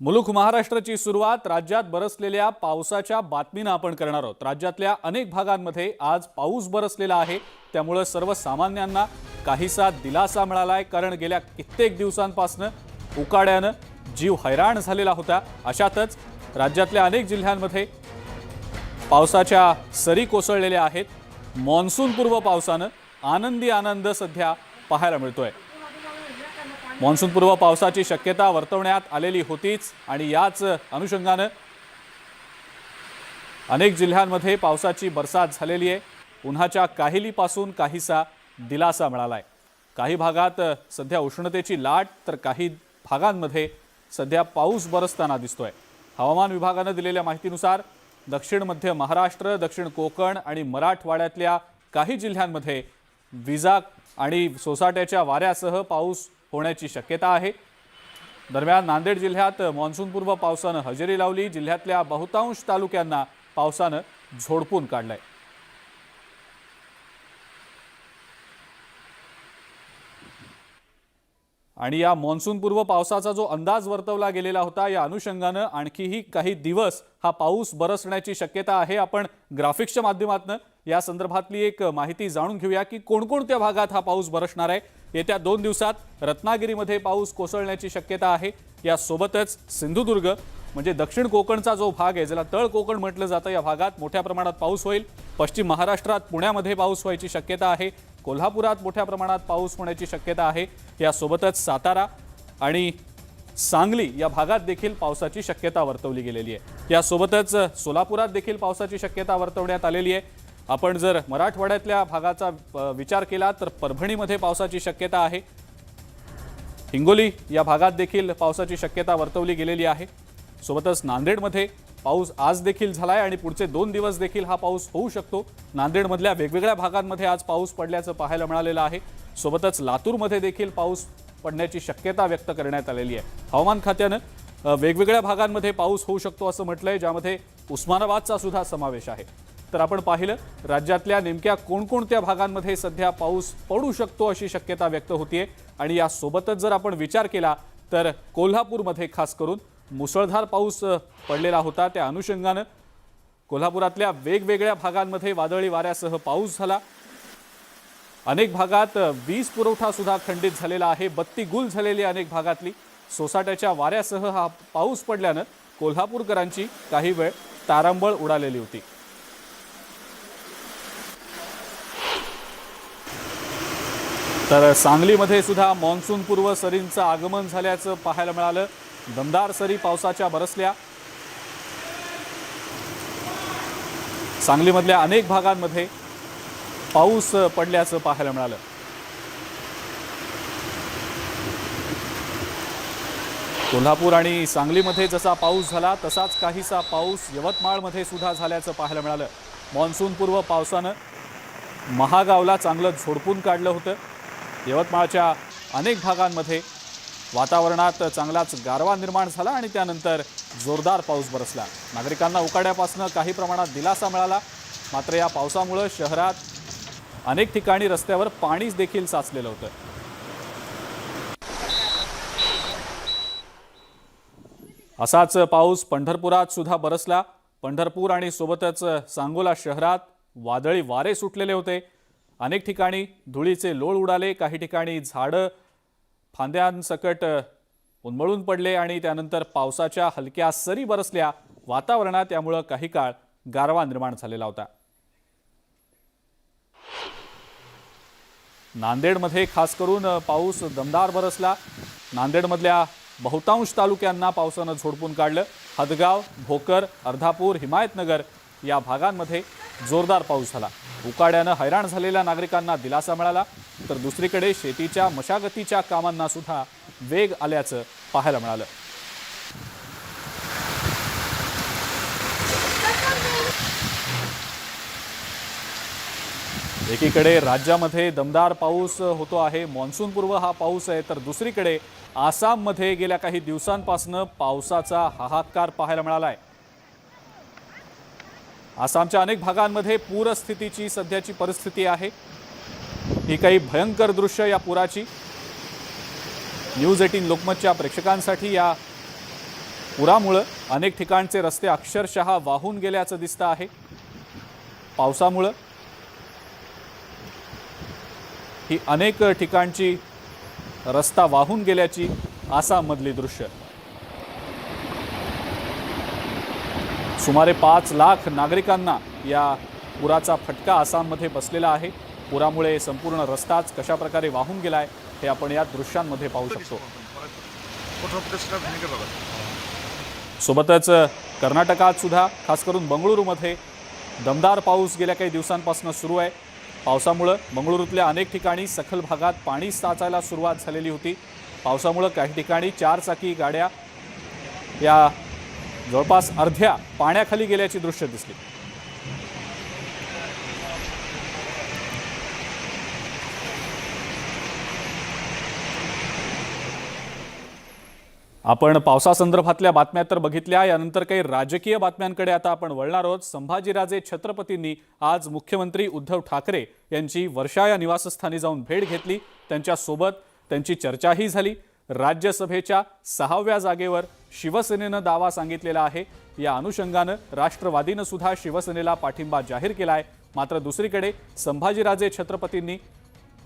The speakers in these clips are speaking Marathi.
मुलुख महाराष्ट्राची सुरुवात राज्यात बरसलेल्या पावसाच्या बातमीने आपण करणार आहोत। राज्यातल्या अनेक भागांमध्ये आज पाऊस बरसलेला आहे, त्यामुळे सर्वसामान्यांना काहीसा दिलासा मिळालाय। कारण गेल्या कित्येक दिवसांपासून उकाड्याने जीव हैराण झालेला होता। अशातच राज्यातल्या अनेक जिल्ह्यांमध्ये पावसाच्या सरी कोसळलेल्या आहेत। मॉन्सून पूर्व पावसाने आनंदी आनंद सध्या पाहायला मिळतोय। मॉन्सून पूर्व पावसाची शक्यता वर्तवण्यात आलेली होतीच आणि याच अनुषंगाने अनेक जिल्ह्यांमध्ये पावसाची बरसात झालेली आहे। उन्हाच्या काहिलीपासून काहीसा दिलासा मिळालाय। काही भागात सध्या उष्णतेची लाट तर काही भागांमध्ये सध्या पाऊस बरसताना दिसतोय। हवामान विभागाने दिलेल्या माहितीनुसार दक्षिण मध्य महाराष्ट्र, दक्षिण कोकण आणि मराठवाड्यातल्या काही जिल्ह्यांमध्ये विजा आणि सोसाट्याच्या वाऱ्यासह पाऊस होण्याची शक्यता आहे। दरम्यान नांदेड जिल्ह्यात मॉन्सून पूर्व पावसाने हजेरी लावली। जिल्ह्यातल्या बहुतांश तालुक्यांना पावसाने झोडपून काढलंय। आणि या मॉन्सून पूर्व पावसाचा जो अंदाज वर्तवला गेलेला होता, या अनुषंगाने आणखीही काही दिवस हा पाऊस बरसण्याची शक्यता आहे। आपण ग्राफिक्सच्या माध्यमातून या संदर्भातली एक माहिती जाणून घेऊया की कोणकोणत्या भागात हा पाऊस बरसणार आहे। येत्या 2 दिवसात रत्नागिरीमध्ये पाऊस कोसळण्याची शक्यता आहे। यासोबतच सिंधुदुर्ग म्हणजे दक्षिण कोकणचा जो भाग आहे, ज्याला तळ कोकण म्हटलं जातं, या भागात मोठ्या प्रमाणात पाऊस होईल। पश्चिम महाराष्ट्रात पुण्यामध्ये पाऊस व्हायची शक्यता आहे। कोल्हापुरात मोठ्या प्रमाणात पाऊस होण्याची शक्यता आहे। यासोबतच सातारा आणि सांगली या भागात देखील पावसाची शक्यता वर्तवली गेलेली आहे। यासोबतच सोलापुरात देखील पावसाची शक्यता वर्तवण्यात आलेली आहे। आपण जर मराठवाड्यातल्या भागाचा विचार केला तर परभणीमध्ये पावसाची शक्यता आहे। हिंगोली या भागात देखील पावसाची शक्यता वर्तवली गेलेली आहे। सोबतच नांदेडमध्ये पाऊस आज देखील झालाय आणि पुढचे 2 दिवस देखील हा पाऊस होऊ शकतो। नांदेडमधल्या वेगवेगळ्या भागांमध्ये आज पाऊस पडल्याचं पाहायला मिळालेलं आहे। सोबतच लातूरमध्ये देखील पाऊस पडण्याची शक्यता व्यक्त करण्यात आलेली आहे। हवामान खात्याने वेगवेगळ्या भागांमध्ये पाऊस होऊ शकतो असं म्हटलंय, ज्यामध्ये उस्मानाबादचा सुद्धा समावेश आहे। तर आपण पाहिलं राज्यातल्या नेमक्या कोणकोणत्या भागांमध्ये सध्या पाऊस पडू शकतो अशी शक्यता व्यक्त होतीये। आणि यासोबतच जर आपण विचार केला तर कोल्हापूरमध्ये खास करून मुसळधार पाऊस पडलेला होता। त्या अनुषंगाने कोल्हापुरातल्या वेगवेगळ्या भागांमध्ये वादळी वाऱ्यासह पाऊस झाला। अनेक भागात वीज पुरवठा सुद्धा खंडित झालेला आहे। बत्ती गुल झालेली अनेक भागातली। सोसाट्याच्या वाऱ्यासह हा पाऊस पडल्याने कोल्हापूरकरांची काही वेळ तारांबळ उडालेली होती। तर सांगलीमध्ये सुद्धा मॉन्सून पूर्व सरींचं आगमन झाल्याचं पाहायला मिळालं। दमदार सरी पावसाच्या बरसल्या। सांगलीमधल्या अनेक भागांमध्ये पाऊस पडल्याचं पाहायला मिळालं। कोल्हापूर आणि सांगलीमध्ये जसा पाऊस झाला तसाच काहीसा पाऊस यवतमाळमध्ये सुद्धा झाल्याचं पाहायला मिळालं। मॉन्सून पूर्व पावसाने महागावला चांगलं झोडपून काढलं होतं। यवतमाळच्या अनेक भागांमध्ये वातावरणात चांगलाच गारवा निर्माण झाला आणि त्यानंतर जोरदार पाऊस बरसला। नागरिकांना उकाड्यापासून काही प्रमाणात दिलासा मिळाला। मात्र या पावसामुळे शहरात अनेक ठिकाणी रस्त्यावर पाणी देखील साचलेलं होतं। असाच पाऊस पंढरपुरात सुद्धा बरसला। पंढरपूर आणि सोबतच सांगोला शहरात वादळी वारे सुटलेले होते। अनेक ठिकाणी धुळीचे लोळ उडाले। काही ठिकाणी झाडं फांद्यांसकट उन्मळून पडले आणि त्यानंतर पावसाच्या हलक्या सरी बरसल्या वातावरणात। त्यामुळे काही काळ गारवा निर्माण झालेला होता। नांदेडमध्ये खास करून पाऊस दमदार बरसला। नांदेडमधल्या बहुतांश तालुक्यांना पावसाने झोडपून काढलं। हदगाव, भोकर, अर्धापूर, हिमायतनगर या भागांमध्ये जोरदार पाऊस झाला। उकाड्याने हैराण झालेल्या नागरिकांना दिलासा मिळाला। तर दुसरीकडे शेतीच्या मशागतीच्या कामांना सुद्धा वेग आल्याचं पाहायला मिळालं। एकीकडे राज्यामध्ये दमदार पाऊस होतो आहे, मॉन्सून पूर्व हा पाऊस आहे, तर दुसरीकडे आसाममध्ये गेल्या काही दिवसांपासून पावसाचा हाहाकार पाहायला मिळाला आहे। आसामच्या अनेक भागांमध्ये पूरस्थितीची सध्याची परिस्थिती आहे। ही काही भयंकर दृश्य या पुराची न्यूज 18 लोकमतच्या प्रेक्षकांसाठी या पुरामुळे अनेक ठिकाणचे रस्ते अक्षरशः वाहून गेल्याचं दिसतं आहे। पावसामुळे ही अनेक ठिकाणची रस्ता वाहून गेल्याची आसाममधली दृश्य। सुमारे 5 लाख नागरिकांना या पुराचा फटका आसाममध्ये बसलेला आहे। पुरामुळे संपूर्ण रस्ताच कशा प्रकारे वाहून गेलाय हे आपण या दृश्यांमध्ये पाहू शकतो। सोबतच कर्नाटकात सुद्धा खास करून बंगळुरूमध्ये दमदार पाऊस गेल्या काही दिवसांपासून सुरू आहे। पावसामुळे बंगळुरूतल्या अनेक ठिकाणी सखल भागात पाणी साचायला सुरुवात झालेली होती। पावसामुळे काही ठिकाणी 4 चाकी गाड्या या जवळपास अर्ध्या पाण्याखाली गेल्याची दृश्य दिसली। आपण पावसासंदर्भातल्या बातम्या तर बघितल्या, यानंतर काही राजकीय बातम्यांकडे आता आपण वळणार आहोत। संभाजीराजे छत्रपतींनी आज मुख्यमंत्री उद्धव ठाकरे यांची वर्षा या निवासस्थानी जाऊन भेट घेतली। त्यांच्यासोबत त्यांची चर्चाही झाली। राज्यसभेच्या 6व्या जागेवर शिवसेनेनं दावा सांगितलेला आहे। या अनुषंगानं राष्ट्रवादीनं सुद्धा शिवसेनेला पाठिंबा जाहीर केलाय। मात्र दुसरीकडे संभाजीराजे छत्रपतींनी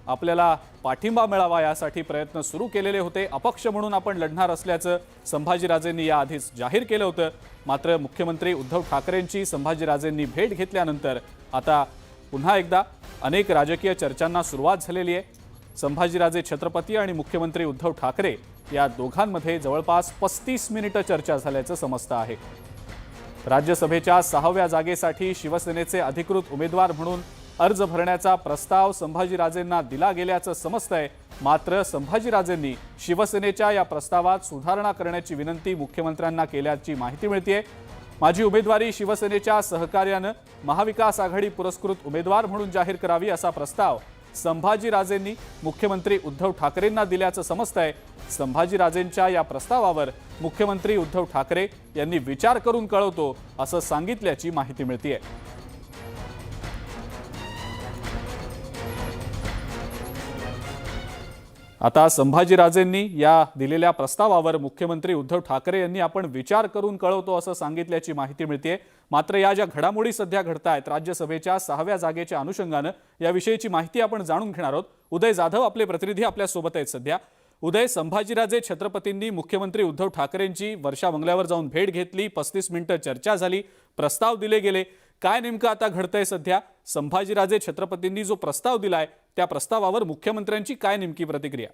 आपल्याला पाठिंबा मिळावा यासाठी प्रयत्न सुरू केलेले होते। अपक्ष म्हणून आपण लढणार असल्याचं संभाजीराजेंनी याआधीच जाहीर केलं होतं। मात्र मुख्यमंत्री उद्धव ठाकरेंची संभाजीराजेंनी भेट घेतल्यानंतर आता पुन्हा एकदा अनेक राजकीय चर्चांना सुरुवात झालेली आहे। संभाजीराजे छत्रपती आणि मुख्यमंत्री उद्धव ठाकरे या दोघांमध्ये जवळपास 35 मिनिटं चर्चा झाल्याचं समजतं आहे। राज्यसभेच्या 6व्या जागेसाठी शिवसेनेचे अधिकृत उमेदवार म्हणून अर्ज भरण्याचा प्रस्ताव संभाजीराजेंना दिला गेल्याचं समजतंय। मात्र संभाजीराजेंनी शिवसेनेच्या या प्रस्तावात सुधारणा करण्याची विनंती मुख्यमंत्र्यांना केल्याची माहिती मिळतेय। माझी उमेदवारी शिवसेनेच्या सहकार्यानं महाविकास आघाडी पुरस्कृत उमेदवार म्हणून जाहीर करावी असा प्रस्ताव संभाजीराजेंनी मुख्यमंत्री उद्धव ठाकरेंना दिल्याचं समजतंय। संभाजीराजेंच्या या प्रस्तावावर मुख्यमंत्री उद्धव ठाकरे यांनी विचार करून कळवतो असं सांगितल्याची माहिती मिळतेय। आता संभाजीराजेंनी या दिलेल्या प्रस्तावावर मुख्यमंत्री उद्धव ठाकरे यांनी आपण विचार करून कळवतो असं सांगितल्याची माहिती मिळतेय। मात्र या ज्या घडामोडी सध्या घडतायत राज्यसभेच्या 6व्या जागेच्या अनुषंगानं याविषयीची माहिती आपण जाणून घेणार आहोत। उदय जाधव आपले प्रतिनिधी आपल्या सोबत आहेत सध्या। उदय, संभाजीराजे छत्रपतींनी मुख्यमंत्री उद्धव ठाकरेंची वर्षा बंगल्यावर जाऊन भेट घेतली, 35 मिनिटं चर्चा झाली, प्रस्ताव दिले गेले। काय नेमकं आता घडतंय सध्या? संभाजीराजे छत्रपतींनी जो प्रस्ताव दिलाय त्या प्रस्तावावर मुख्यमंत्र्यांची काय नेमकी प्रतिक्रिया?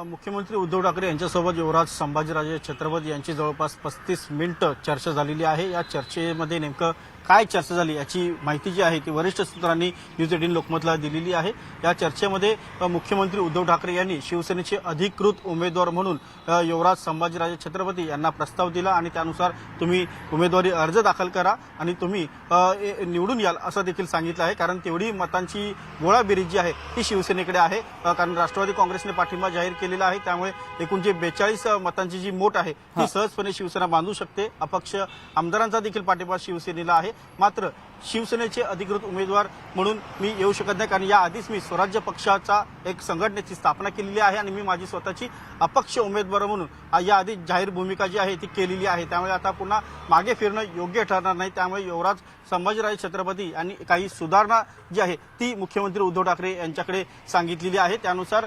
मुख्यमंत्री उद्धव ठाकरे यांच्यासोबत युवराज संभाजीराजे छत्रपती यांची जवळपास 35 मिनिटं चर्चा झालेली आहे। या चर्चेमध्ये नेमकं काय चर्चा झाली याची माहिती जी आहे ती वरिष्ठ सूत्रांनी न्यूज 18 लोकमतला दिलेली आहे। या चर्चेमध्ये मुख्यमंत्री उद्धव ठाकरे यांनी शिवसेनेचे अधिकृत उमेदवार म्हणून युवराज संभाजीराजे छत्रपती यांना प्रस्ताव दिला आणि त्यानुसार तुम्ही उमेदवारी अर्ज दाखल करा आणि तुम्ही निवडून याल असं देखील सांगितलं आहे। कारण तेवढी मतांची गोळाबेरीज जी आहे ती शिवसेनेकडे आहे। कारण राष्ट्रवादी काँग्रेसने पाठिंबा जाहीर केलेला आहे, त्यामुळे एकूण जे 42 मतांची जी मोठ आहे ती सहजपणे शिवसेना बांधू शकते। अपक्ष आमदारांचा देखील पाठिंबा शिवसेनेला आहे। मात्र शिवसेनेचे अधिकृत उमेदवार म्हणून मी येऊ शकत नाही, कारण याआधीच मी स्वराज्य पक्षाचा एक संघटनेची स्थापना केलेली आहे आणि मी माझी स्वतःची अपक्ष उमेदवार म्हणून याआधी जाहीर भूमिका जी आहे ती केलेली आहे। त्यामुळे आता पुन्हा मागे फिरणं योग्य ठरणार नाही। त्यामुळे युवराज संभाजीराजे छत्रपती यांनी काही सुधारणा जी आहे ती मुख्यमंत्री उद्धव ठाकरे यांच्याकडे सांगितलेली आहे। त्यानुसार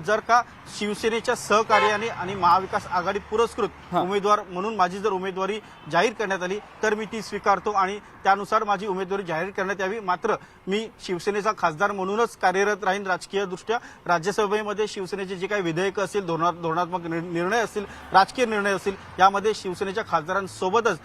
जर का शिवसेनेच्या सहकार्याने आणि महाविकास आघाडी पुरस्कृत उमेदवार म्हणून माझी जर उमेदवारी जाहीर करण्यात आली तर मी ती स्वीकारतो आणि त्यानुसार माझी उमेदवारी जाहीर करण्यात यावी। मात्र मी शिवसेनेचा खासदार म्हणूनच कार्यरत राहीन। राजकीय दृष्ट्या राज्यसभेमध्ये शिवसेनेचे जे काही विधेयकं असतील, धोरणात्मक निर्णय असतील, राजकीय निर्णय असतील, यामध्ये शिवसेनेच्या खासदारांसोबतच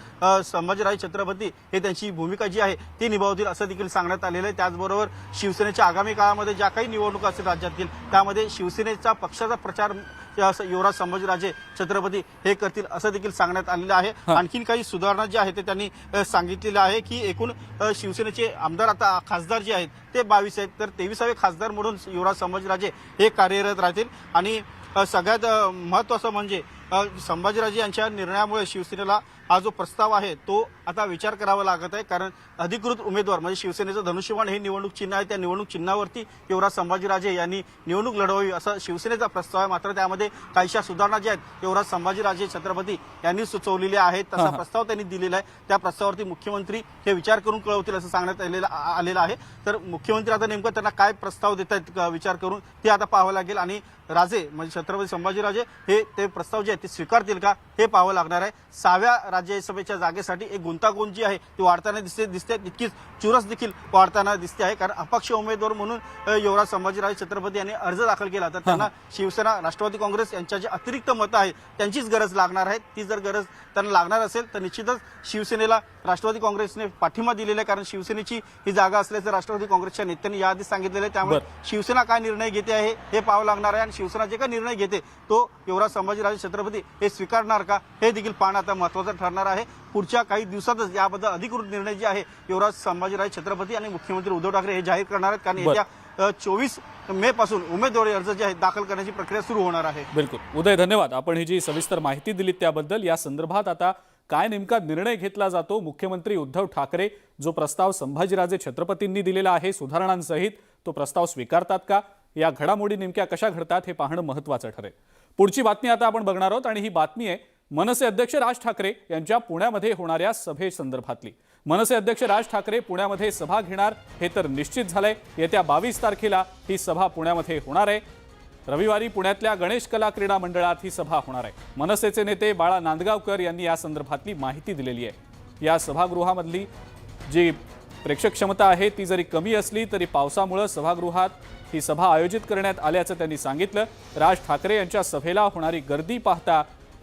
संभाजीराजे छत्रपती हे त्यांची भूमिका जी आहे ती निभावतील असं देखील सांगण्यात आलेलं आहे। त्याचबरोबर शिवसेनेच्या आगामी काळामध्ये ज्या काही निवडणुका असतील राज्यातील त्यामध्ये शिवसेनेचा पक्षाचा प्रचार युवराज संभाजीराजे छत्रपती हे करतील असं देखील सांगण्यात आलेलं आहे। आणखीन काही सुधारणा जी आहे ते त्यांनी सांगितलेलं आहे की एकूण शिवसेनेचे आमदार आता खासदार जे आहेत ते 22 आहेत, तर 23वे खासदार म्हणून युवराज संभाजीराजे हे कार्यरत राहतील। आणि सगळ्यात महत्त्वाचं म्हणजे संभाजीराजे यांच्या निर्णयामुळे शिवसेनेला हा जो प्रस्ताव आहे तो आता विचार करावा लागत आहे, कारण अधिकृत उमेदवार म्हणजे शिवसेनेचं धनुष्यबाण हे निवडणूक चिन्ह आहे. त्या निवडणूक चिन्हावरती युवराज संभाजीराजे यांनी निवडणूक लढवावी असा शिवसेनेचा प्रस्ताव आहे. मात्र त्यामध्ये काहीशा सुधारणा ज्या आहेत युवराज संभाजीराजे छत्रपती यांनी सुचवलेल्या आहेत. तसा प्रस्ताव त्यांनी दिलेला आहे. त्या प्रस्तावावरती मुख्यमंत्री हे विचार करून कळवतील असं सांगण्यात आलेलं आहे. तर मुख्यमंत्री आता नेमकं त्यांना काय प्रस्ताव देत आहेत विचार करून ते आता पाहावं लागेल, आणि राजे म्हणजे छत्रपती संभाजीराजे हे ते प्रस्ताव जे आहेत ते स्वीकारतील का हे पाहावं लागणार आहे. 6व्या राज्यसभेच्या जागेसाठी एक गुंतागुंत जी आहे ती वाढताना दिसते तितकीच चुरस देखील वाढताना दिसते आहे. कारण अपक्ष उमेदवार म्हणून युवराज संभाजीराजे छत्रपती यांनी अर्ज दाखल केला तर त्यांना शिवसेना राष्ट्रवादी काँग्रेस यांच्या जे अतिरिक्त मतं आहेत त्यांचीच गरज लागणार आहे. ती जर गरज त्यांना लागणार असेल तर निश्चितच शिवसेनेला राष्ट्रवादी काँग्रेसने पाठिंबा दिलेला आहे, कारण शिवसेनेची ही जागा असल्याचं राष्ट्रवादी काँग्रेसच्या नेत्यांनी याआधी सांगितलेलं आहे. त्यामुळे शिवसेना काय निर्णय घेते आहे हे पाहावं लागणार आहे, आणि शिवसेना जे काय निर्णय घेते तो युवराज संभाजीराजे छत्रपती हे स्वीकारणार का हे देखील पाहणं आता महत्त्वाचं ठरणार आहे. पुढच्या काही दिवसातच याबद्दल अधिकृत निर्णय जे आहे युवराज संभाजीराजे छत्रपती आणि मुख्यमंत्री उद्धव ठाकरे हे जाहीर करणार आहेत, कारण येत्या 24 मे पासून उमेदवारी अर्ज जे आहेत दाखल करण्याची प्रक्रिया सुरू होणार आहे. बिलकुल उदय, धन्यवाद. आपण ही जी सविस्तर माहिती दिलीत त्याबद्दल. या संदर्भात आता काय नेमका निर्णय घेतला जातो, मुख्यमंत्री उद्धव ठाकरे जो प्रस्ताव संभाजीराजे छत्रपतींनी दिलेला आहे सुधारणांसहित तो प्रस्ताव स्वीकारतात का, या घडामोडी नेमक्या कशा घडतात हे पाहणं महत्त्वाचं ठरेल. पुढची बातमी आता आपण बघणार आहोत, आणि ही बातमी आहे मनसे अध्यक्ष राज ठाकरे यांच्या पुण्यामध्ये होणाऱ्या सभेसंदर्भातली. मनसे अध्यक्ष राज ठाकरे पुण्यामध्ये सभा घेणार हे तर निश्चित झालंय. येत्या 22 तारखेला ही सभा पुण्यामध्ये होणार आहे. रविवारी पुण्यातल्या गणेश कला क्रीडा मंडळात ही सभा होणार आहे. मनसेचे नेते बाळा नांदगावकर यांनी या संदर्भातली माहिती दिलेली आहे. या सभागृहामधली जी प्रेक्षक क्षमता आहे ती जरी कमी असली तरी पावसामुळे सभागृहात ही सभा आयोजित करण्यात आल्याचं त्यांनी सांगितलं. राज ठाकरे यांच्या सभेला होणारी गर्दी पाहता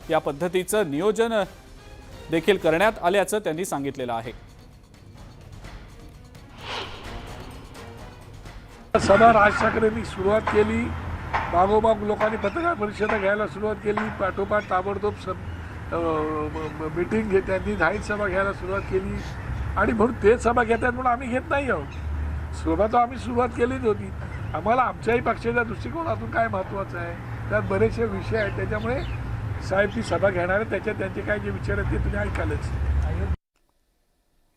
या पद्धतीचं नियोजन देखील करण्यात आल्याचं त्यांनी सांगितलेलं आहे. सभा राज ठाकरेंनी सुरुवात केली, मागोमाग लोकांनी पत्रकार परिषदा घ्यायला सुरुवात केली, पाठोपाठ ताबडतोब मीटिंग त्यांनी जाहीर सभा घ्यायला सुरुवात केली, आणि म्हणून ते सभा घेतात म्हणून आम्ही घेत नाही आहोत. सभा तर आम्ही सुरुवात केलीच होती. आम्हाला आमच्याही पक्षाच्या दृष्टिकोनातून काय महत्त्वाचं आहे त्यात बरेचसे विषय आहेत, त्याच्यामुळे साहेब ती सभा घेणार आहे, त्याच्यात त्यांचे काय जे विचार आहेत ते तुम्ही ऐकालच.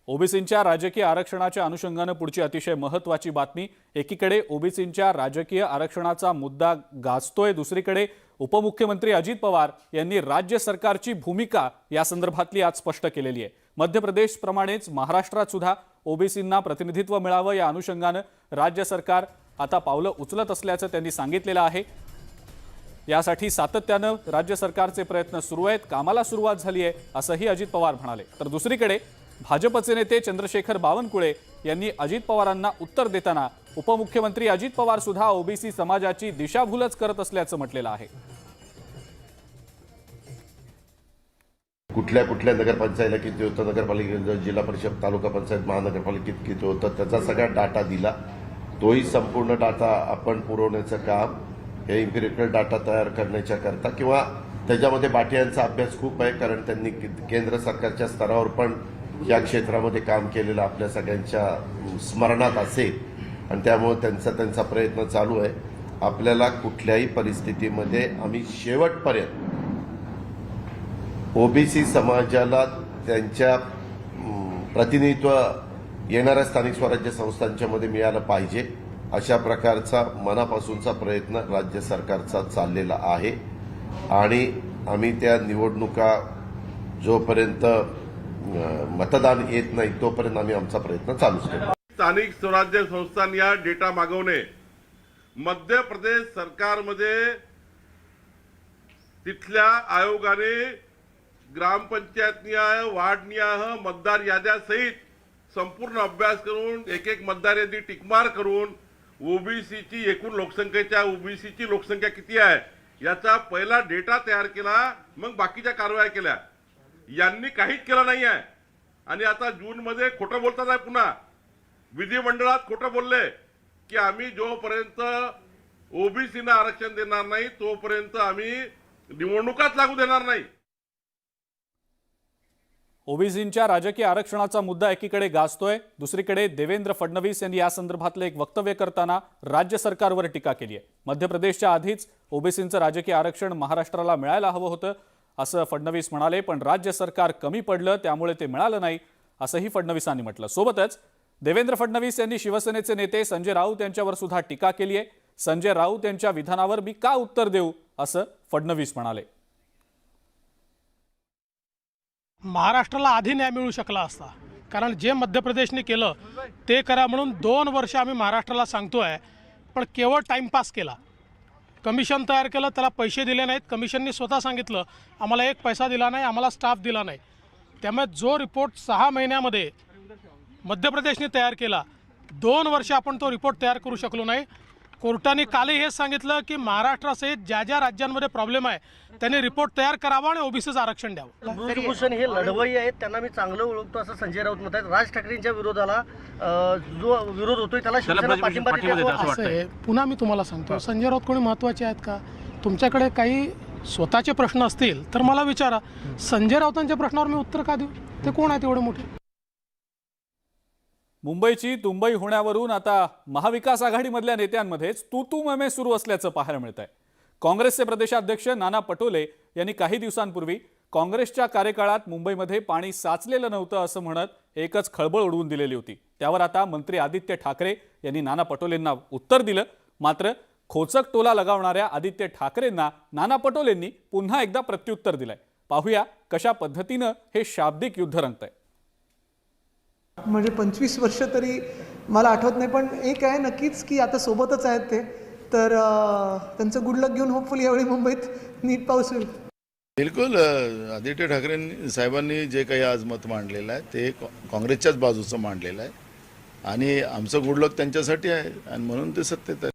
ओबीसींच्या राजकीय आरक्षणाच्या अनुषंगानं पुढची अतिशय महत्त्वाची बातमी. एकीकडे ओबीसींच्या राजकीय आरक्षणाचा मुद्दा गाजतोय, दुसरीकडे उपमुख्यमंत्री अजित पवार यांनी राज्य सरकारची भूमिका या संदर्भातली आज स्पष्ट केलेली आहे. मध्य प्रदेशप्रमाणेच महाराष्ट्रात सुद्धा ओबीसींना प्रतिनिधित्व मिळावं या अनुषंगानं राज्य सरकार आता पावलं उचलत असल्याचं त्यांनी सांगितलेलं आहे. यासाठी सातत्यानं राज्य सरकारचे प्रयत्न सुरू आहेत, कामाला सुरुवात झाली आहे असंही अजित पवार म्हणाले. तर दुसरीकडे भाजपचे नेते चंद्रशेखर बावनकुळे यांनी अजित पवारांना उत्तर देताना उपमुख्यमंत्री अजित पवार सुद्धा ओबीसी समाजाची दिशाभूलच करत असल्याचं म्हटलेलं आहे. कुठल्या कुठल्या नगरपंचायतीला किती होतं, नगरपालिकेत जिल्हा परिषद, तालुका पंचायत, महानगरपालिकेत किती होतं त्याचा सगळा डाटा दिला. तोही संपूर्ण डाटा आपण पुरवण्याचं काम हे इम्पिरिकल डाटा तयार करण्याच्या करता, किंवा त्याच्यामध्ये बाटियांचा अभ्यास खूप आहे, कारण त्यांनी केंद्र सरकारच्या स्तरावर पण या क्षेत्रामध्ये काम केलेलं आपल्या सगळ्यांच्या स्मरणात असेल, आणि त्यामुळे त्यांचा प्रयत्न चालू आहे. आपल्याला कुठल्याही परिस्थितीमध्ये आम्ही शेवटपर्यंत ओबीसी समाजाला त्यांच्या प्रतिनिधित्व येणाऱ्या स्थानिक स्वराज्य संस्थांच्या मध्ये मिळालं पाहिजे अशा प्रकारचा मनापासूनचा प्रयत्न राज्य सरकारचा चाललेला आहे, आणि आम्ही त्या निवडणुका जोपर्यंत मतदान येत नाही तोपर्यंत आम्ही आमचा प्रयत्न चालूच ठेवू. स्थानिक स्वराज्य संस्थांना डेटा मागवणे, मध्य प्रदेश सरकारमध्ये तिथल्या आयोगाने ग्रामपंचायतनिहाय, वार्डनिहाय, मतदार याद्यासहित संपूर्ण अभ्यास करून एक एक मतदार यादी टिकमार करून ओबीसीची एकूण लोकसंख्येच्या ओबीसीची लोकसंख्या किती आहे याचा पहिला डेटा तयार केला, मग बाकीच्या कारवाया केल्या. यांनी काहीच केलं नाही आहे, आणि आता जूनमध्ये खोटं बोलतात आहे. पुन्हा विधिमंडळात खोटं बोलले की आम्ही जोपर्यंत ओबीसीना आरक्षण देणार नाही तोपर्यंत आम्ही निवडणुकाच लागू देणार नाही. ओबीसींच्या राजकीय आरक्षणाचा मुद्दा एकीकडे गाजतोय, दुसरीकडे देवेंद्र फडणवीस यांनी या संदर्भातलं एक वक्तव्य करताना राज्य सरकारवर टीका केली आहे. मध्य प्रदेशच्या आधीच ओबीसींचं राजकीय आरक्षण महाराष्ट्राला मिळायला हवं होतं. असं फडणवीस म्हणाले. पण राज्य सरकार कमी पडलं त्यामुळे ते मिळालं नाही असंही फडणवीसांनी म्हटलं. सोबतच देवेंद्र फडणवीस यांनी शिवसेनेचे नेते संजय राऊत यांच्यावर सुद्धा टीका केली आहे. संजय राऊत यांच्या विधानावर मी का उत्तर देऊ असं फडणवीस म्हणाले. महाराष्ट्राला आधी न्याय मिळू शकला असता, कारण जे मध्य प्रदेशने केलं ते करा म्हणून 2 वर्ष आम्ही महाराष्ट्राला सांगतोय, पण केवळ टाईमपास केला. कमिशन तयार केलं, त्याला पैसे दिले नाहीत. कमिशनने स्वतः सांगितलं आम्हाला 1 पैसा दिला नाही, आम्हाला स्टाफ दिला नाही. त्यामुळे जो रिपोर्ट 6 महिन्यामध्ये मध्य प्रदेशने तयार केला, 2 वर्ष आपण तो रिपोर्ट तयार करू शकलो नाही. कोर्टाने कालही हेच सांगितलं की महाराष्ट्रासहित ज्या ज्या राज्यांमध्ये प्रॉब्लेम आहे त्यांनी रिपोर्ट तयार करावा आणि ओबीसीचं आरक्षण द्यावं. ब्रजभूषण हे लढवई आहेत, त्यांना मी चांगलं ओळखतो असं संजय राऊत म्हणत आहेत. राज ठाकरेंच्या विरोधाला जो विरोध होतोय त्याला शिवसेना पाठिंबा देते असं आहे. पुन्हा मी तुम्हाला सांगतो, संजय राऊत कोणी महत्त्वाचे आहेत का? तुमच्याकडे काही स्वतःचे प्रश्न असतील तर मला विचारा. संजय राऊतांच्या प्रश्नावर मी उत्तर का देऊ? ते कोण आहेत एवढे मोठे? मुंबईची तुंबई होण्यावरून आता महाविकास आघाडीमधल्या नेत्यांमध्येच तू ममे सुरू असल्याचं पाहायला मिळत आहे. काँग्रेसचे प्रदेशाध्यक्ष नाना पटोले यांनी काही दिवसांपूर्वी काँग्रेसच्या कार्यकाळात मुंबईमध्ये पाणी साचलेलं नव्हतं असं म्हणत एकच खळबळ उडवून दिलेली होती. त्यावर आता मंत्री आदित्य ठाकरे यांनी नाना पटोलेंना उत्तर दिलं. मात्र खोचक टोला लगावणाऱ्या आदित्य ठाकरेंना नाना पटोलेंनी पुन्हा एकदा प्रत्युत्तर दिलंय. पाहूया कशा पद्धतीनं हे शाब्दिक युद्ध रंगतंय. म्हणजे 25 वर्ष तरी मला आठवत नाही, पण एक आहे नक्कीच की आता सोबतच आहेत ते, तर त्यांचं गुड लक घेऊन होपफुली यावेळी मुंबईत नीट पाऊस होईल. बिलकुल. आदित्य ठाकरे साहेबांनी जे काही आज मत मांडलेलं आहे ते काँग्रेसच्याच बाजूचं मांडलेलं आहे आणि आमचं गुड लक त्यांच्यासाठी आहे आणि म्हणून ते सत्तेत आहे.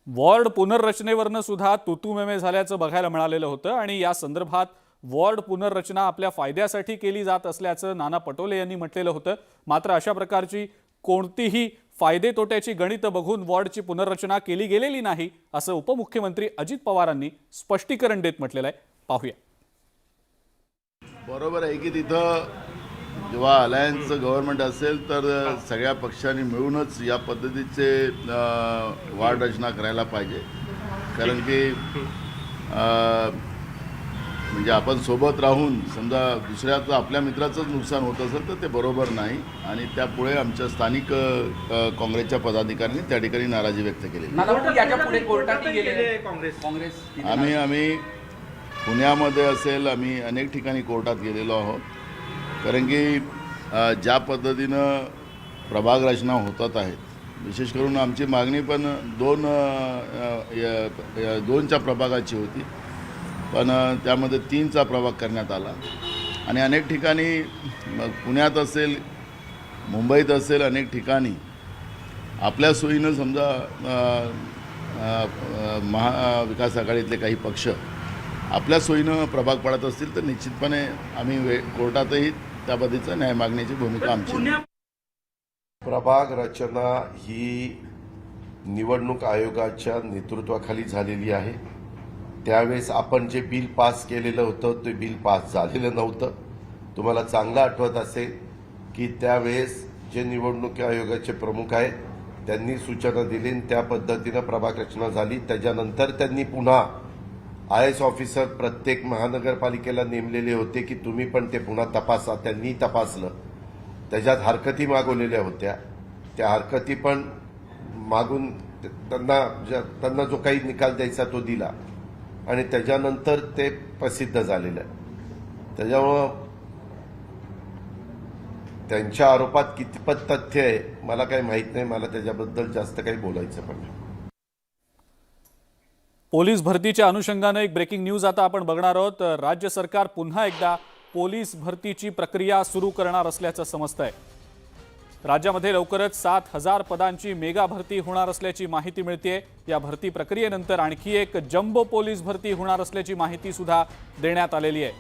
वॉर्ड पुनर्रचनेवरनं सुद्धा तुतुमेमे झाल्याचं बघायला मिळालेलं होतं आणि या संदर्भात वॉर्ड पुनर्रचना आपल्या फायद्यासाठी केली जात असल्याचं नाना पटोले यांनी म्हटलेलं होतं. मात्र अशा प्रकारची कोणतीही फायदे तोट्याची गणितं बघून वॉर्डची पुनर्रचना केली गेलेली नाही असं उपमुख्यमंत्री अजित पवारांनी स्पष्टीकरण देत म्हटलेलं आहे. पाहूया. बरोबर आहे की तिथं जेव्हा अलायन्स गव्हर्नमेंट असेल तर सगळ्या पक्षांनी मिळूनच या पद्धतीचे वार्ड रचना करायला पाहिजे. कारण की म्हणजे आपण सोबत राहून समजा दुसऱ्याचं आपल्या मित्राचंच नुकसान होत असेल तर ते बरोबर नाही आणि त्यामुळे आमच्या स्थानिक काँग्रेसच्या पदाधिकाऱ्यांनी त्या ठिकाणी नाराजी व्यक्त केली. आम्ही पुण्यामध्ये असेल, आम्ही अनेक ठिकाणी कोर्टात गेलेलो आहोत. कारण की ज्या पद्धतीनं प्रभाग रचना होतात आहेत, विशेष करून आमची मागणी पण दोनच्या प्रभागाची होती, पण त्यामध्ये 3चा प्रभाग करण्यात आला आणि अनेक ठिकाणी पुण्यात असेल, मुंबईत असेल, अनेक ठिकाणी आपल्या सोयीनं समजा महाविकास आघाडीतले काही पक्ष आपल्या सोयीनं प्रभाग पाडत असतील तर निश्चितपणे आम्ही कोर्टातही त्या पद्धतीचं न्याय मागण्याची भूमिका आमची. प्रभाग रचना ही निवडणूक आयोगाच्या नेतृत्वाखाली झालेली आहे. त्यावेळेस आपण जे बिल पास केलेलं होतं ते बिल पास झालेलं नव्हतं. तुम्हाला चांगलं आठवत असेल की त्यावेळेस जे निवडणूक आयोगाचे प्रमुख आहेत त्यांनी सूचना दिली, त्या पद्धतीनं प्रभाग रचना झाली. त्याच्यानंतर त्यांनी पुन्हा IAS ऑफिसर प्रत्येक महानगरपालिकेला नेमलेले होते की तुम्ही पण ते पुन्हा तपासा. त्यांनी तपासलं, त्याच्यात हरकती मागवलेल्या होत्या. त्या हरकती पण मागून त्यांना जो काही निकाल द्यायचा तो दिला आणि त्याच्यानंतर ते प्रसिद्ध झालेलं आहे. त्याच्यामुळं त्यांच्या आरोपात कितपत तथ्य आहे मला काही माहीत नाही. मला त्याच्याबद्दल जास्त काही बोलायचं पण नाही. पोलीस भरतीच्या अनुषंगाने एक ब्रेकिंग न्यूज आता आपण बघणार आहोत. राज्य सरकार पुन्हा एकदा पोलीस भरतीची प्रक्रिया सुरू करणार असल्याचं समजतंय. राज्यामध्ये लवकरच 7,000 पदांची मेगा भरती होणार असल्याची माहिती मिळते. या भरती प्रक्रियेनंतर आणखी एक जम्बो पोलीस भरती होणार असल्याची माहिती सुद्धा देण्यात आलेली आहे.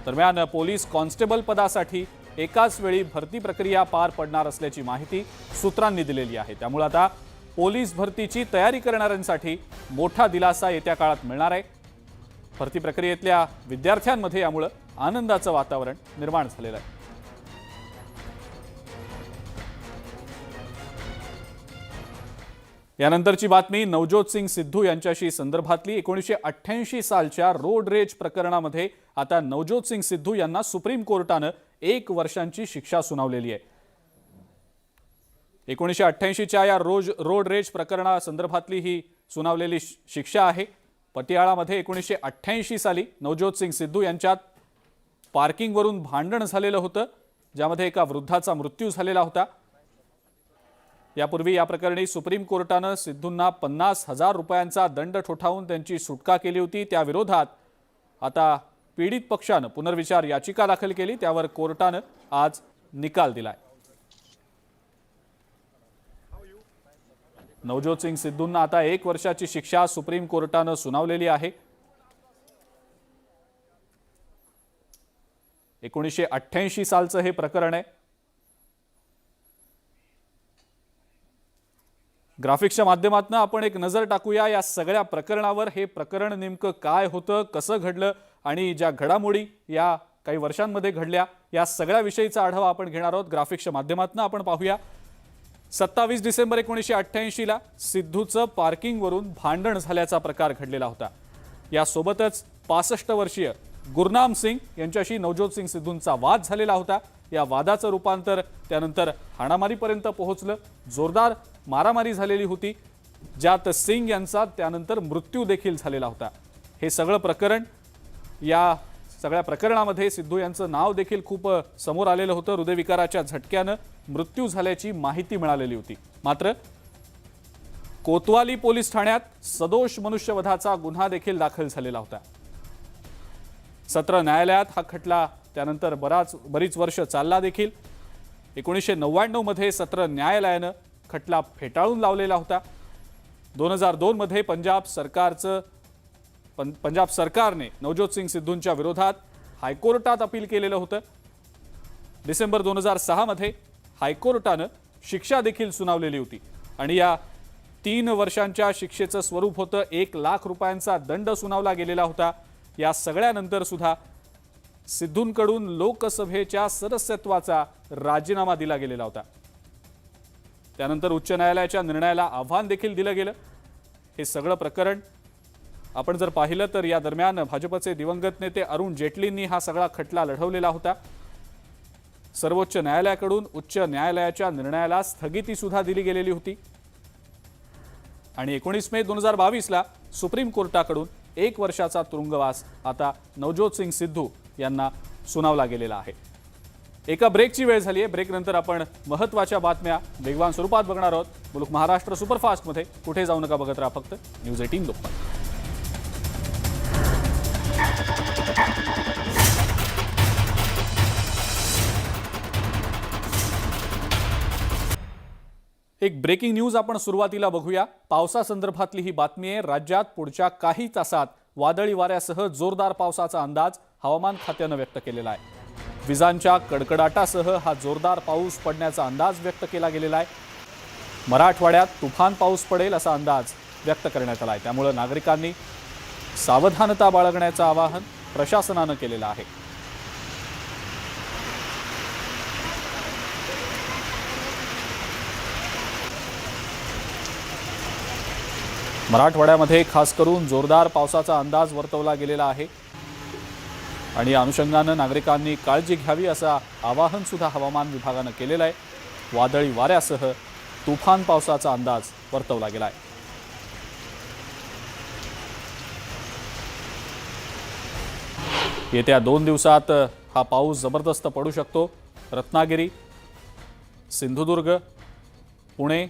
दरम्यान पोलीस कॉन्स्टेबल पदासाठी एकाच वेळी भरती प्रक्रिया पार पडणार असल्याची माहिती सूत्रांनी दिलेली आहे. त्यामुळे आता पोलीस भरतीची तयारी करणाऱ्यांसाठी मोठा दिलासा येत्या काळात मिळणार आहे. भरती प्रक्रियेतल्या विद्यार्थ्यांमध्ये यामुळे आनंदाचं वातावरण निर्माण झालेलं आहे. यानंतरची बातमी नवज्योत सिंग सिद्धू यांच्याशी संदर्भातली 1988 सालच्या रोड रेज प्रकरणामध्ये आता नवज्योत सिंग सिद्धू यांना सुप्रीम कोर्टानं 1 वर्षांची शिक्षा सुनावलेली आहे। 1988च्या या रोड रेज प्रकरणासंदर्भातली ही सुनावलेली शिक्षा आहे। पटियाळामध्ये 1988 साली नवज्योत सिंग सिद्धू यांच्यात पार्किंगवरून भांडण झालेलं होतं, ज्यामध्ये एका वृद्धाचा मृत्यू झालेला होता। यापूर्वी या प्रकरणी सुप्रीम कोर्टानं सिद्धूंना 50,000 रुपयांचा दंड ठोठावून त्यांची सुटका केली होती। त्या विरोधात आता पीडित पक्षानं पुनर्विचार याचिका दाखल केली, त्यावर कोर्टानं आज निकाल दिलाय। नवज्योत सिंग सिद्धूंना आता 1 वर्षाची शिक्षा सुप्रीम कोर्टानं सुनावलेली आहे। 1988 सालचं हे प्रकरण आहे। ग्राफिक्सच्या माध्यमातून आपण एक नजर टाकूया या सगळ्या प्रकरणावर। हे प्रकरण नेमकं काय होतं, कसं घडलं आणि ज्या घडामोडी या काही वर्षांमध्ये घडल्या या सगळ्या विषयीचा आढावा आपण घेणार आहोत। ग्राफिक्सच्या माध्यमातून आपण पाहूया। 27 डिसेंबर 1988ला सिद्धूचं पार्किंगवरून भांडण झाल्याचा प्रकार घडलेला होता। यासोबतच 65 वर्षीय गुरनाम सिंग यांच्याशी नवज्योत सिंग सिद्धूंचा वाद झालेला होता। या वादाचं रूपांतर त्यानंतर हाणामारीपर्यंत पोहोचलं। जोरदार मारामारी झालेली होती, ज्यात सिंग यांचा त्यानंतर मृत्यू देखील झालेला होता। हे सगळं प्रकरण, या सगळ्या प्रकरणामध्ये सिद्धू यांचं नाव देखील खूप समोर आलेलं होतं। हृदयविकाराच्या झटक्यानं मृत्यू झाल्याची माहिती मिळालेली होती। मात्र कोतवाली पोलीस ठाण्यात सदोष मनुष्यवधाचा गुन्हा देखील दाखल झालेला होता। सत्र न्यायालयात हा खटला त्यानंतर बरीच वर्ष चालला देखील। 1999 मध्ये सत्र न्यायालयानं खटला फेटाळून लावलेला होता। 2002 मध्ये पंजाब सरकारने नवज्योत सिंग सिद्धूंच्या विरोधात हायकोर्टात अपील केलेलं होतं। डिसेंबर 2006 मध्ये हायकोर्टानं शिक्षा देखील सुनावलेली होती आणि या 3 वर्षांच्या शिक्षेचं स्वरूप होतं 1 लाख रुपयांचा दंड सुनावला गेलेला होता। या सगळ्यानंतर सुद्धा सिद्धूंकडून लोकसभेच्या सदस्यत्वाचा राजीनामा दिला गेलेला होता। त्यानंतर उच्च न्यायालयाच्या निर्णयाला आव्हान देखील दिलं गेलं। हे सगळं प्रकरण आपण जर पाहिलं तर या दरम्यान भाजपचे दिवंगत नेते अरुण जेटलींनी हा सगळा खटला लढवलेला होता। सर्वोच्च न्यायालयाकडून उच्च न्यायालयाच्या निर्णयाला स्थगिती सुद्धा दिली गेलेली होती आणि 19 मे 2022ला सुप्रीम कोर्टाकडून 1 वर्षाचा तुरुंगवास आता नवज्योत सिंग सिद्धू यांना सुनावला गेलेला आहे। एका ब्रेकची वेळ झाली आहे। ब्रेकनंतर आपण महत्त्वाच्या बातम्या वेगवान स्वरूपात बघणार आहोत। मुलुक महाराष्ट्र सुपरफास्टमध्ये कुठे जाऊ नका, बघत राहा फक्त न्यूज 18 लोकमत। एक ब्रेकिंग न्यूज आपण सुरुवातीला बघूया। पावसासंदर्भातली ही बातमी आहे। राज्यात पुढच्या काही तासात वादळी वाऱ्यासह जोरदार पावसाचा अंदाज हवामान खात्यानं व्यक्त केलेला आहे। विजांच्या कडकडाटासह हा जोरदार पाऊस पडण्याचा अंदाज व्यक्त केला गेलेला आहे। मराठवाड्यात तुफान पाऊस पडेल असा अंदाज व्यक्त करण्यात आला आहे। त्यामुळे नागरिकांनी सावधानता बाळगण्याचं आवाहन प्रशासनानं केलेलं आहे। मराठवाड्यामध्ये खास करून जोरदार पावसाचा अंदाज वर्तवला गेलेला आहे आणि या अनुषंगानं नागरिकांनी काळजी घ्यावी असं आवाहन सुद्धा हवामान विभागानं केलेलं आहे। वादळी वाऱ्यासह तुफान पावसाचा अंदाज वर्तवला गेला आहे। येत्या 2 दिवसात हा पाऊस जबरदस्त पडू शकतो। रत्नागिरी, सिंधुदुर्ग, पुणे,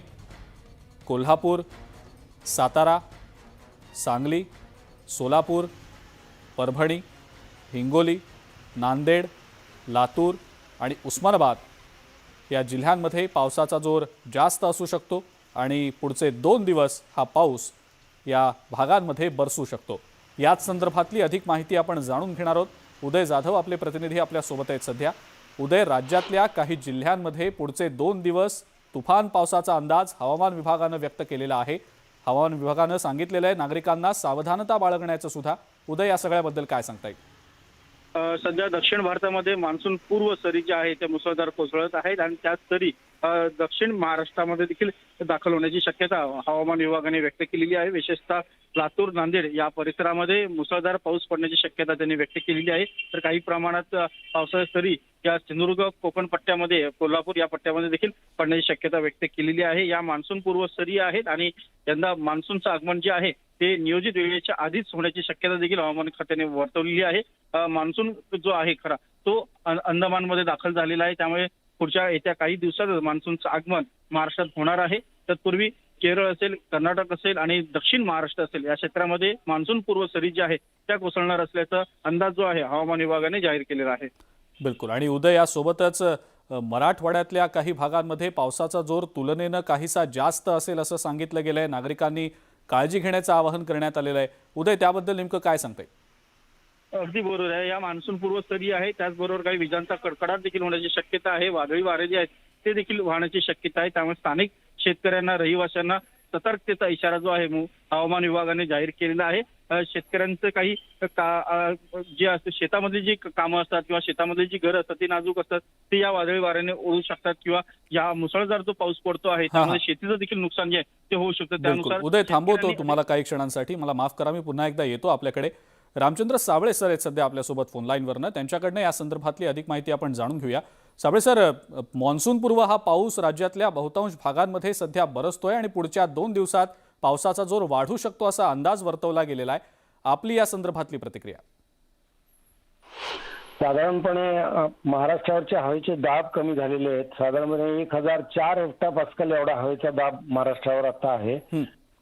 कोल्हापूर, सातारा, सांगली, सोलापूर, परभणी, हिंगोली, नांदेड, लातूर आणि उस्मानाबाद या जिल्ह्यांमध्ये पावसाचा जोर जास्त असू शकतो आणि पुढचे 2 दिवस हा पाऊस या भागांमध्ये बरसू शकतो। याच संदर्भातली अधिक माहिती आपण जाणून घेणार आहोत। उदय जाधव आपले प्रतिनिधी आपल्या सोबत आहेत सध्या। उदय, राज्यातल्या काही जिल्ह्यांमध्ये पुढचे 2 दिवस तुफान पावसाचा अंदाज हवामान विभागानं व्यक्त केलेला आहे। हवामान विभागानं सांगितलेलं आहे नागरिकांना सावधानता बाळगण्याचं सुद्धा। उदय, या सगळ्याबद्दल काय सांगता येईल? सध्या दक्षिण भारतामध्ये मान्सून पूर्व सरी ज्या आहेत त्या मुसळधार कोसळत आहेत आणि त्याच सरी दक्षिण महाराष्ट्रामध्ये देखील दाखल होण्याची शक्यता हवामान विभागाने व्यक्त केलेली आहे। विशेषतः लातूर, नांदेड या परिसरामध्ये मुसळधार पाऊस पडण्याची शक्यता त्यांनी व्यक्त केलेली आहे। तर काही प्रमाणात पावसाच्या सरी या सिंधुदुर्ग कोकण पट्ट्यामध्ये, कोल्हापूर या पट्ट्यामध्ये देखील पडण्याची शक्यता व्यक्त केलेली आहे। या मान्सून पूर्व सरी आहेत आणि यंदा मान्सूनचं आगमन जे आहे ते नियोजित वेळेच्या आधीच होण्याची शक्यता देखील हवामान खात्याने वर्तवलेली आहे। मान्सून जो आहे खरा तो अंदमानमध्ये दाखल झालेला आहे, त्यामुळे पुढच्या येत्या काही दिवसात मान्सूनचं आगमन महाराष्ट्रात होणार आहे। तत्पूर्वी केरळ असेल, कर्नाटक असेल आणि दक्षिण महाराष्ट्र असेल या क्षेत्रामध्ये मान्सून पूर्व सरी जी आहे त्या कोसळणार असल्याचा अंदाज जो आहे हवामान विभागाने जाहीर केलेला आहे। बिलकुल। आणि उदय, यासोबतच मराठवाड्यातल्या काही भागांमध्ये पावसाचा जोर तुलनेनं काहीसा जास्त असेल असं सांगितलं गेलंय। नागरिकांनी काळजी घेण्याचं आवाहन करण्यात आलेलं आहे। उदय, त्याबद्दल नेमकं काय सांगताय? अगदी बरोबर आहे। या मान्सून पूर्व सरी आहे, त्याचबरोबर काही विजांचा कडकडाट देखील होण्याची शक्यता आहे। वादळी वारे जे आहेत ते देखील वाहण्याची शक्यता आहे, त्यामुळे स्थानिक शेतकऱ्यांना, रहिवाशांना सतर्कतेचा इशारा जो आहे हवामान विभागाने जाहीर केलेला आहे। शेतकऱ्यांचं काही जे असतं शेतामधली जी कामं असतात किंवा शेतामधली जी घरं असतात ती नाजूक असतात, ते या वादळी वाऱ्याने ओढू शकतात किंवा या मुसळधार जो पाऊस पडतो आहे त्यामध्ये शेतीचं देखील नुकसान जे आहे ते होऊ शकतं। त्यानुसार उदय, थांबवतो तुम्हाला काही क्षणांसाठी। मला माफ करा, मी पुन्हा एकदा येतो आपल्याकडे। रामचंद्र साबळे सर आहेत सध्या आपल्यासोबत फोन लाईनवरनं, त्यांच्याकडनं या संदर्भातली अधिक माहिती आपण जाणून घेऊया। साबळे सर, मान्सून पूर्व हा पाऊस राज्यातल्या बहुतांश भागांमध्ये सध्या बरसतोय आणि पुढच्या 2 दिवसात पावसाचा जोर वाढू शकतो असा अंदाज वर्तवला गेलेला आहे। आपली या संदर्भातली प्रतिक्रिया? साधारणपणे महाराष्ट्रावरचे हवेचे दाब कमी झालेले आहेत। साधारणपणे 1004 हेक्टोपास्कल एवढा हवेचा दाब महाराष्ट्रावर आता आहे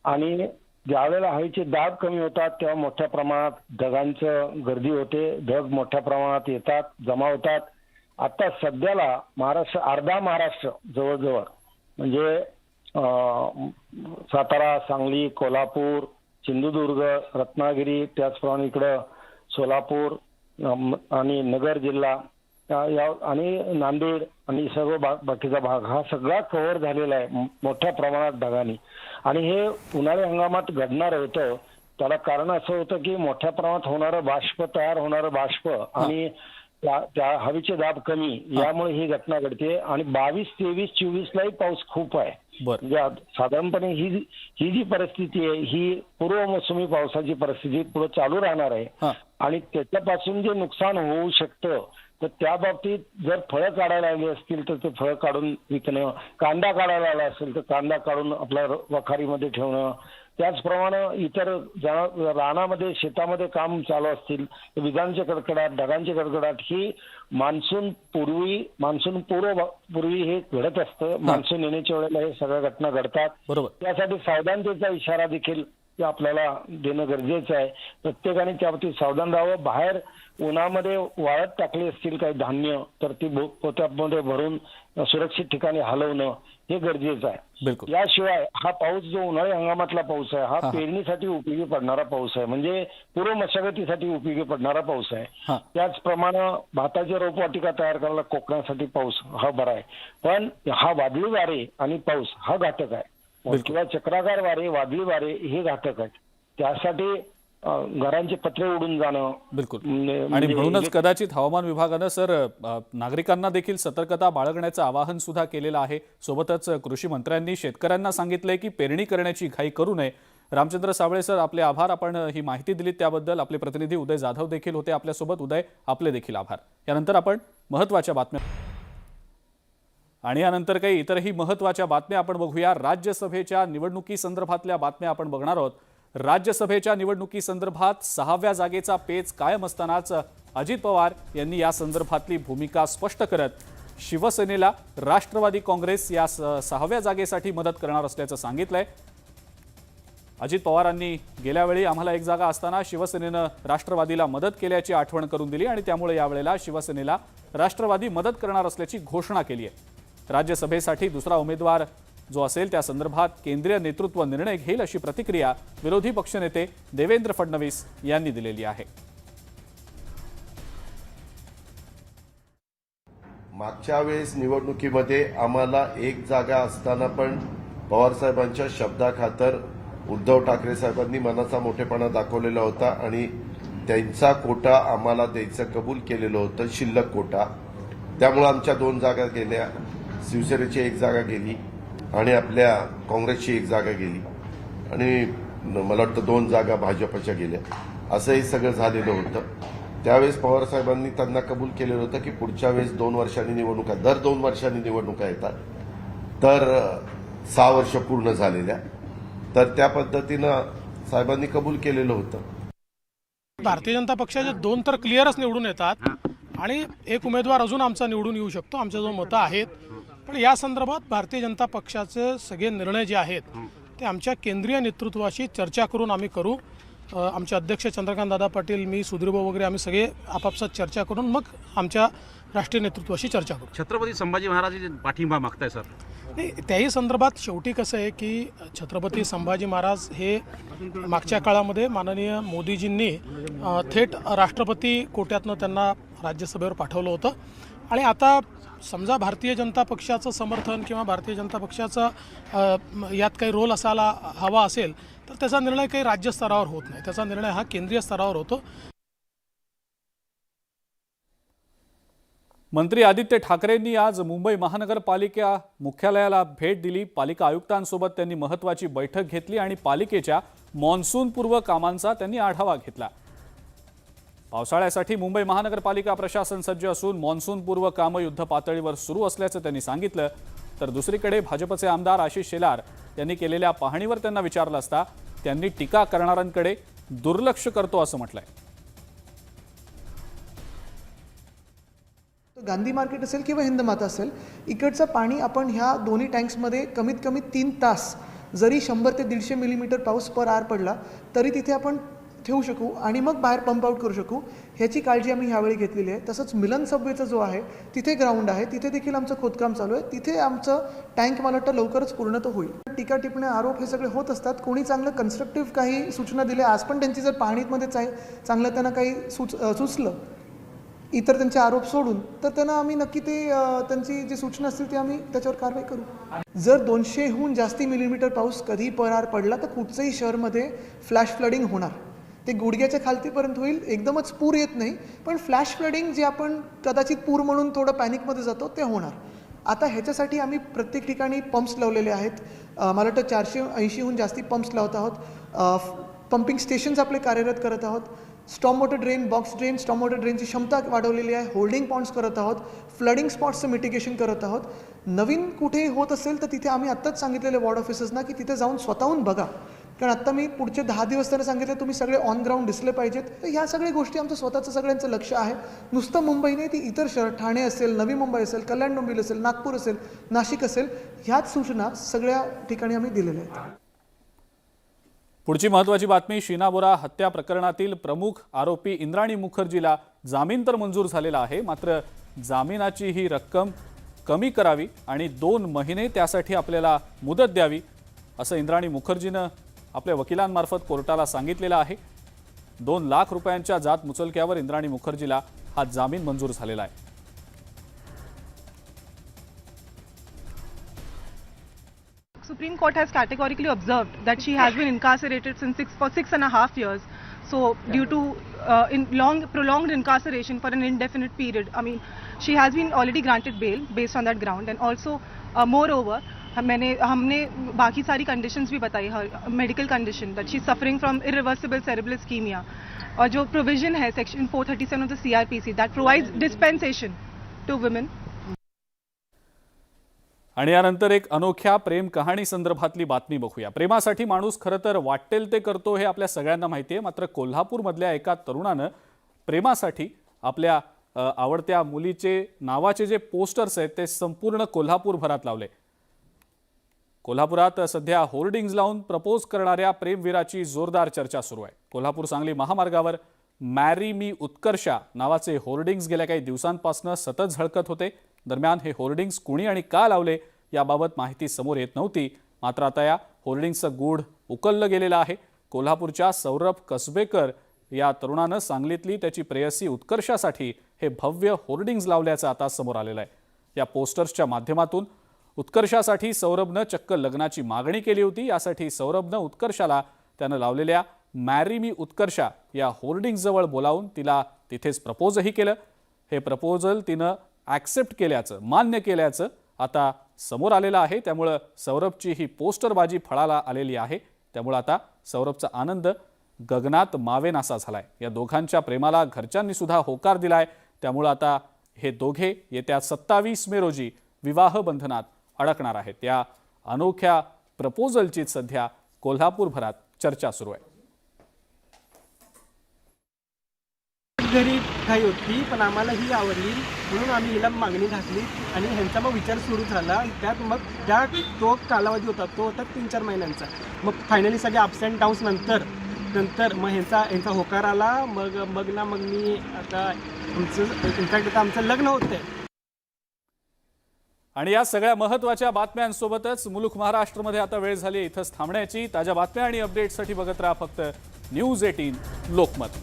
आणि ज्यावेळेला हवेचे दाब कमी होतात तेव्हा मोठ्या प्रमाणात ढगांचं गर्दी होते, ढग मोठ्या प्रमाणात येतात, जमा होतात। आता सध्याला महाराष्ट्र, अर्धा महाराष्ट्र जवळजवळ म्हणजे सातारा, सांगली, कोल्हापूर, सिंधुदुर्ग, रत्नागिरी, त्याचप्रमाणे इकडं सोलापूर आणि नगर जिल्हा आणि नांदेड आणि सर्व बाकीचा भाग हा सगळा कव्हर झालेला आहे मोठ्या प्रमाणात ढगांनी। आणि हे उन्हाळी हंगामात घडणार होतं, त्याला कारण असं होतं की मोठ्या प्रमाणात होणारं बाष्प, तयार होणारं बाष्प आणि त्या हवेचे दाब कमी, यामुळे ही घटना घडते। आणि 22, 23, 24 लाही पाऊस खूप आहे। म्हणजे साधारणपणे ही जी परिस्थिती आहे ही पूर्व मोसमी पावसाची परिस्थिती पुढे चालू राहणार आहे आणि त्याच्यापासून जे नुकसान होऊ शकतं तर त्या बाबतीत जर फळं काढायला आली असतील तर ते फळं काढून विकणं, कांदा काढायला आला असेल तर कांदा काढून आपल्या वखारीमध्ये ठेवणं, त्याचप्रमाणे इतर रानामध्ये शेतामध्ये काम चालू असतील विजांचे कडकडाट, ढगांचे कडकडाट ही मान्सून पूर्वी हे घडत असतं। मान्सून येण्याच्या वेळेला हे सगळ्या घटना घडतात। त्यासाठी सावधानतेचा इशारा देखील आपल्याला देणं गरजेचं आहे। प्रत्येकाने त्याबाबतीत सावधान राहावं। बाहेर उन्हामध्ये वाळत टाकले असतील काही धान्य तर ती पोत्यामध्ये भरून सुरक्षित ठिकाणी हलवणं हे गरजेचं आहे। याशिवाय हा पाऊस जो उन्हाळी हंगामातला पाऊस आहे हा पेरणीसाठी उपयोगी पडणारा पाऊस आहे, म्हणजे पूर्व मशागतीसाठी उपयोगी पडणारा पाऊस आहे। त्याचप्रमाणे भाताच्या रोपवाटिका तयार करायला कोकणासाठी पाऊस हा बरा आहे, पण हा वादळी वारे आणि पाऊस हा घातक आहे किंवा चक्राकार वारे, वादळी वारे हे घातक आहेत। त्यासाठी घरांचे पत्रे उडून जाणं बिलकुल। आणि म्हणूनच कदाचित हवामान विभागानं सर नागरिकांना देखील सतर्कता बाळगण्याचं आवाहन सुद्धा केलेलं आहे। सोबतच कृषी मंत्र्यांनी शेतकऱ्यांना सांगितलंय की पेरणी करण्याची घाई करू नये। रामचंद्र साबळे सर, आपले आभार। आपण ही माहिती दिली त्याबद्दल। आपले प्रतिनिधी उदय जाधव देखील होते आपल्यासोबत। उदय, आपले देखील आभार। यानंतर आपण महत्त्वाच्या बातम्या आणि यानंतर काही इतरही महत्त्वाच्या बातम्या आपण बघूया। राज्यसभेच्या निवडणुकीसंदर्भातल्या बातम्या आपण बघणार आहोत। राज्यसभेच्या निवडणुकीसंदर्भात 6व्या जागेचा पेच कायम असतानाच अजित पवार यांनी या संदर्भातली भूमिका स्पष्ट करत शिवसेनेला राष्ट्रवादी काँग्रेस या 6व्या जागेसाठी मदत करणार असल्याचं सांगितलंय। अजित पवारांनी गेल्या वेळी आम्हाला 1 जागा असताना शिवसेनेनं राष्ट्रवादीला मदत केल्याची आठवण करून दिली आणि त्यामुळे यावेळेला शिवसेनेला राष्ट्रवादी मदत करणार असल्याची घोषणा केली आहे। राज्यसभेसाठी दुसरा उमेदवार जो असेल त्या संदर्भात केंद्रीय नेतृत्व निर्णय घेईल अशी प्रतिक्रिया विरोधी पक्षनेते देवेंद्र फडणवीस यांनी दिलेली आहे। मागच्या वेळेस निवडणुकीमध्ये आम्हाला 1 जागा असताना पण पवारसाहेबांच्या शब्दाखातर उद्धव ठाकरे साहेबांनी मनाचा मोठेपणा दाखवलेला होता आणि त्यांचा कोटा आम्हाला द्यायचं कबूल केलेलं होतं, शिल्लक कोटा। त्यामुळे आमच्या 2 जागा गेल्या शिवसेनेची एक जागा गेली आणि आपल्या काँग्रेसची एक जागा गेली आणि मला वाटतं 2 जागा भाजपच्या गेल्या. असंही सगळं झालेलं होतं. त्यावेळेस पवार साहेबांनी त्यांना कबूल केलेलं होतं की पुढच्या वेळेस 2 वर्षांनी निवडणुका, दर 2 वर्षांनी निवडणुका येतात, तर 6 वर्ष पूर्ण झालेल्या, तर त्या पद्धतीनं साहेबांनी कबूल केलेलं होतं. भारतीय जनता पक्षाचे 2 तर क्लिअरच निवडून येतात आणि एक उमेदवार अजून आमचा निवडून येऊ शकतो. आमच्या जो मतं आहेत, पण या संदर्भात भारतीय जनता पक्षाचे सगळे निर्णय जे आहेत ते आमच्या केंद्रीय नेतृत्वाशी चर्चा करून आम्ही करू. आमचे अध्यक्ष चंद्रकांत दादा पाटील, मी, सुधीरभाऊ वगैरे आम्ही सगळे आपापसात चर्चा करून मग आमच्या राष्ट्रीय नेतृत्वाशी चर्चा करू. छत्रपती संभाजी महाराजांचे पाठिंबा मागताय सर? नाही, त्याही संदर्भात शेवटी कसं आहे की छत्रपती संभाजी महाराज हे मागच्या काळामध्ये माननीय मोदीजींनी थेट राष्ट्रपती कोट्यातनं त्यांना राज्यसभेवर पाठवलं होतं आणि आता समजा भारतीय जनता पक्षाचं समर्थन किंवा भारतीय जनता पक्षाचा यात काही रोल असायला हवा असेल तर त्याचा निर्णय काही राज्य स्तरावर होत नाही, त्याचा निर्णय हा केंद्रीय स्तरावर होतो. मंत्री आदित्य ठाकरेंनी आज मुंबई महानगरपालिका मुख्यालयाला भेट दिली. पालिका आयुक्तांसोबत त्यांनी महत्त्वाची बैठक घेतली आणि पालिकेच्या मान्सूनपूर्व कामांचा त्यांनी आढावा घेतला. पावसाळ्यासाठी मुंबई महानगरपालिका प्रशासन सज्ज असून मान्सूनपूर्व कामं युद्ध पातळीवर सुरू असल्याचं त्यांनी सांगितलं. तर दुसरीकडे भाजपचे आमदार आशिष शेलार यांनी केलेल्या पाहणीवर त्यांना विचारलं असता त्यांनी टीका करणाऱ्यांकडे दुर्लक्ष करतो असं म्हटलंय. गांधी मार्केट असेल किंवा हिंदमाता असेल, इकडचं पाणी आपण ह्या दोन्ही टँक्समध्ये कमीत कमी 3 तास जरी 100 ते 150 मिलीमीटर पाऊस पर आवर पडला तरी तिथे आपण ठेवू शकू आणि मग बाहेर पंप आउट करू शकू, ह्याची काळजी आम्ही ह्यावेळी घेतलेली आहे. तसंच मिलन सबवेचा जो आहे तिथे ग्राउंड आहे, तिथे देखील आमचं खोदकाम चालू आहे. तिथे आमचं टँक मला वाटतं लवकरच पूर्ण तर होईल. टीका टिप्पण्या, आरोप हे सगळे होत असतात. कोणी चांगलं कन्स्ट्रक्टिव्ह काही सूचना दिल्या, आज पण त्यांची जर पाणीमध्ये चांगलं त्यांना काही सुचलं इतर त्यांचे आरोप सोडून, तर त्यांना आम्ही नक्की ते त्यांची जी सूचना असतील ती आम्ही त्याच्यावर कारवाई करू. जर 200हून जास्ती मिलीमीटर पाऊस कधी पर आवर पडला तर कुठचंही शहरमध्ये फ्लॅश फ्लडिंग होणार. ते गुडघ्याच्या खालतीपर्यंत होईल, एकदमच पूर येत नाही, पण फ्लॅश फ्लडिंग जे आपण कदाचित पूर म्हणून थोडं पॅनिकमध्ये जातो ते होणार. आता ह्याच्यासाठी आम्ही प्रत्येक ठिकाणी पंप्स लावलेले आहेत. मला वाटतं 480हून जास्ती पंप्स लावत आहोत. पंपिंग स्टेशन्स आपले कार्यरत करत आहोत. Storm water drain, box drain, storm water ड्रेनची क्षमता वाढवलेली आहे. होल्डिंग पॉइंट्स करत आहोत. फ्लडिंग स्पॉट्सचं मिटिगेशन करत आहोत. नवीन कुठेही होत असेल तर तिथे आम्ही आत्ताच सांगितलेले वॉर्ड ऑफिसर्सना की तिथे जाऊन स्वतःहून बघा, कारण आत्ता मी पुढचे 10 दिवस त्यांना सांगितले तुम्ही सगळे ऑन ग्राउंड दिसले पाहिजेत. तर ह्या सगळ्या गोष्टी आमचं स्वतःचं सगळ्यांचं लक्ष आहे. नुसतं मुंबई नाही, ती इतर शहर, ठाणे असेल, नवी मुंबई असेल, कल्याण डोंबिवली असेल, नागपूर असेल, नाशिक असेल, ह्याच सूचना सगळ्या ठिकाणी आम्ही दिलेल्या आहेत. पुढची महत्त्वाची बातमी. शीना बोरा हत्या प्रकरणातील प्रमुख आरोपी इंद्राणी मुखर्जीला जामीन तर मंजूर झालेला आहे, मात्र जामिनाची ही रक्कम कमी करावी आणि 2 महिने त्यासाठी आपल्याला मुदत द्यावी असं इंद्राणी मुखर्जीनं आपल्या वकिलांमार्फत कोर्टाला सांगितलेलं आहे. 2 लाख रुपयांच्या जात मुचलक्यावर इंद्राणी मुखर्जीला हा जामीन मंजूर झालेला आहे. Supreme Court has categorically observed that she has been incarcerated for 6.5 years. So, due to prolonged incarceration for an indefinite period, I mean, she has been already granted bail based on that ground, and also, moreover, हमने बाकी सारी conditions भी बताई, her medical condition that she is suffering from irreversible cerebral ischemia, और जो provision है section 437 of the CRPC that provides dispensation to women. आणि यानंतर एक अनोख्या प्रेम कहाणी संदर्भातली बातमी बघूया. प्रेमासाठी माणूस खरं तर वाटेल ते करतो हे आपल्या सगळ्यांना माहिती आहे, मात्र कोल्हापूरमधल्या एका तरुणानं प्रेमासाठी आपल्या आवडत्या मुलीचे नावाचे जे पोस्टर्स आहेत ते संपूर्ण कोल्हापूरभरात लावले. कोल्हापुरात सध्या होर्डिंग्ज लावून प्रपोज करणाऱ्या प्रेमवीराची जोरदार चर्चा सुरू आहे. कोल्हापूर सांगली महामार्गावर मॅरी मी उत्कर्षा नावाचे होर्डिंग्ज गेल्या काही दिवसांपासून सतत झळकत होते. दरम्यान हे होर्डिंग्ज कुणी आणि का लावले याबाबत माहिती समोर येत नव्हती, मात्र आता या होर्डिंग्जचं गूढ उकललं गेलेलं आहे. कोल्हापूरच्या सौरभ कसबेकर या तरुणानं सांगलीतली त्याची प्रेयसी उत्कर्षासाठी हे भव्य होर्डिंग्ज लावल्याचं आता समोर आलेलं आहे. या पोस्टर्सच्या माध्यमातून उत्कर्षासाठी सौरभनं चक्क लग्नाची मागणी केली होती. यासाठी सौरभनं उत्कर्षाला त्यानं लावलेल्या मॅरी मी उत्कर्षा या होर्डिंग्जजवळ बोलावून तिला तिथेच प्रपोजही केलं. हे प्रपोजल तिनं ॲक्सेप्ट केल्याचं, मान्य केल्याचं आता समोर आलेला आहे। त्यामुळं सौरभची ही पोस्टरबाजी फळाला आलेली आहे। त्यामुळे आता सौरभचा आनंद गगनात मावेनासा झालाय। या दोघांच्या प्रेमाला घरच्यांनी सुद्धा होकार दिलाय। त्यामुळे आता हे दोघे येत्या 27 मे रोजी विवाह बंधनात अडकणार आहेत। या अनोख्या प्रपोजलची सध्या कोल्हापूरभरात चर्चा सुरू आहे। घरी काही होती पण आम्हाला ही आवडली म्हणून आम्ही हिला मागणी घातली आणि ह्यांचा मग विचार सुरू झाला। त्यात मग तो कालावधी होता तो होता 3-4 महिन्यांचा। मग फायनली सगळे अप्स अँड डाऊन्स नंतर मग ह्यांचा होकार आला। मग मी आता आमचं लग्न होतंय। आणि या सगळ्या महत्त्वाच्या बातम्यांसोबतच मुलुख महाराष्ट्रमध्ये आता वेळ झाली इथंच थांबण्याची। ताज्या बातम्या आणि अपडेट्ससाठी बघत राहा फक्त न्यूज 18 लोकमत।